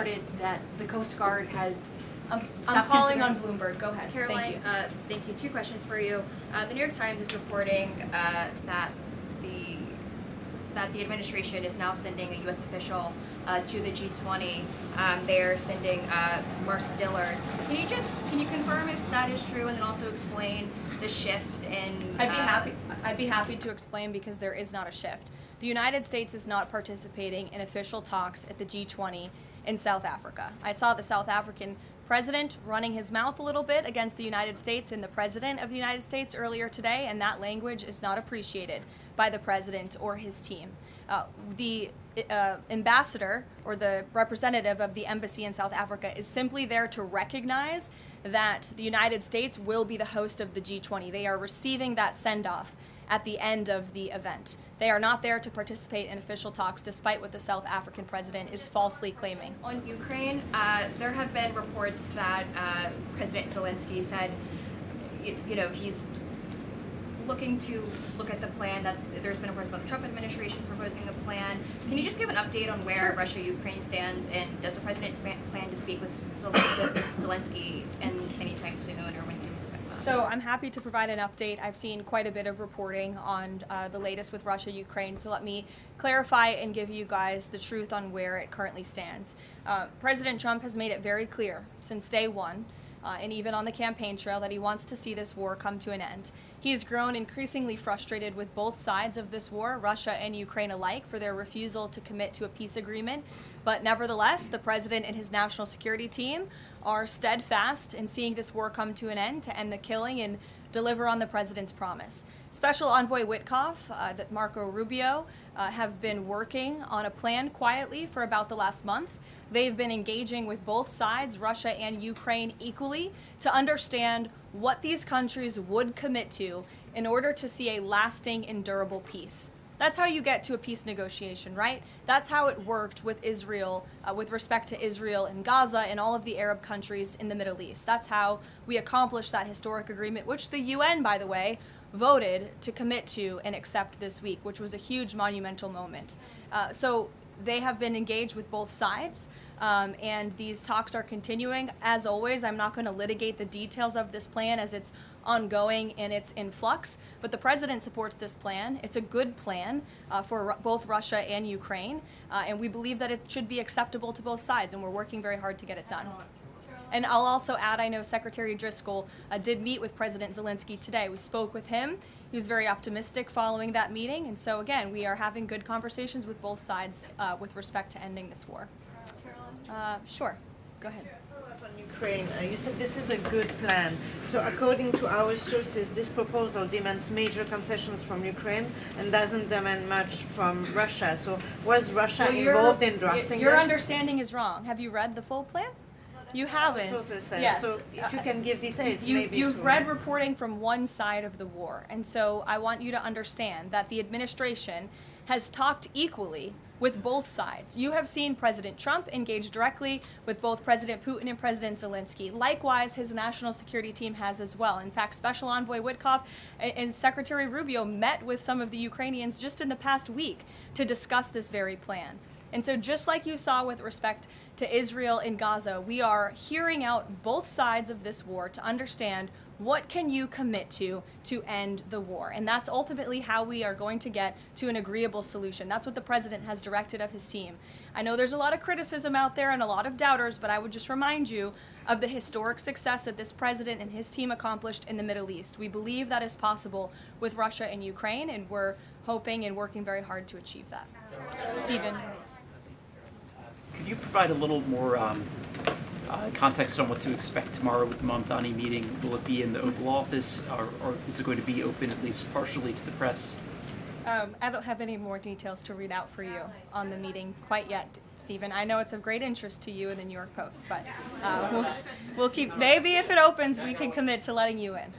reported that the Coast Guard has I'm calling on Bloomberg. Go ahead. Caroline, thank you. Two questions for you. The New York Times is reporting that the administration is now sending a U.S. official to the G20. They're sending Mark Dillard. Can you confirm if that is true, and then also explain the shift in? I'd be happy to explain, because there is not a shift. The United States is not participating in official talks at the G20 in South Africa. I saw the South African president running his mouth a little bit against the United States and the president of the United States earlier today, and that language is not appreciated by the president or his team. The ambassador, or the representative of the embassy in South Africa, is simply there to recognize that the United States will be the host of the G20. They are receiving that send-off at the end of the event. They are not there to participate in official talks, despite what the South African president is falsely claiming. On Ukraine, there have been reports that President Zelensky said, he's looking to look at the plan, that there's been reports about the Trump administration proposing a plan. Can you just give an update on where Russia-Ukraine stands, and does the president plan to speak with Zelensky anytime soon, or when can you expect that? So I'm happy to provide an update. I've seen quite a bit of reporting on the latest with Russia-Ukraine, so let me clarify and give you guys the truth on where it currently stands. President Trump has made it very clear since day one, and even on the campaign trail, that he wants to see this war come to an end. He has grown increasingly frustrated with both sides of this war, Russia and Ukraine alike, for their refusal to commit to a peace agreement. But nevertheless, the president and his national security team are steadfast in seeing this war come to an end, to end the killing and deliver on the president's promise. Special Envoy Witkoff, Marco Rubio, have been working on a plan quietly for about the last month. They've been engaging with both sides, Russia and Ukraine, equally, to understand what these countries would commit to in order to see a lasting and durable peace. That's how you get to a peace negotiation, right? That's how it worked with Israel, with respect to Israel and Gaza and all of the Arab countries in the Middle East. That's how we accomplished that historic agreement, which the UN, by the way, voted to commit to and accept this week, which was a huge monumental moment. So they have been engaged with both sides, and these talks are continuing. As always, I'm not going to litigate the details of this plan, as it's ongoing and it's in flux, but the president supports this plan. It's a good plan for both Russia and Ukraine, and we believe that it should be acceptable to both sides, and we're working very hard to get it done. And I'll also add, I know Secretary Driscoll did meet with President Zelensky today. We spoke with him. He was very optimistic following that meeting. And so, again, we are having good conversations with both sides with respect to ending this war. Caroline? Sure. Go ahead. On Ukraine, you said this is a good plan. So according to our sources, this proposal demands major concessions from Ukraine and doesn't demand much from Russia. So was Russia involved in drafting Your this? understanding is wrong. Have you read the full plan? You haven't. Sources say. Yes. So if you can give details, You've read reporting from one side of the war, and so I want you to understand that the administration has talked equally with both sides. You have seen President Trump engage directly with both President Putin and President Zelensky. Likewise, his national security team has as well. In fact, Special Envoy Witkoff and Secretary Rubio met with some of the Ukrainians just in the past week to discuss this very plan. And so just like you saw with respect to Israel and Gaza, we are hearing out both sides of this war to understand what can you commit to end the war. And that's ultimately how we are going to get to an agreeable solution. That's what the president has directed of his team. I know there's a lot of criticism out there and a lot of doubters, but I would just remind you of the historic success that this president and his team accomplished in the Middle East. We believe that is possible with Russia and Ukraine, and we're hoping and working very hard to achieve that. Stephen. Could you provide a little more context on what to expect tomorrow with the Mamdani meeting? Will it be in the Oval Office, or is it going to be open at least partially to the press? I don't have any more details to read out for you on the meeting quite yet, Stephen. I know it's of great interest to you and the New York Post, but we'll keep, maybe if it opens, we can commit to letting you in.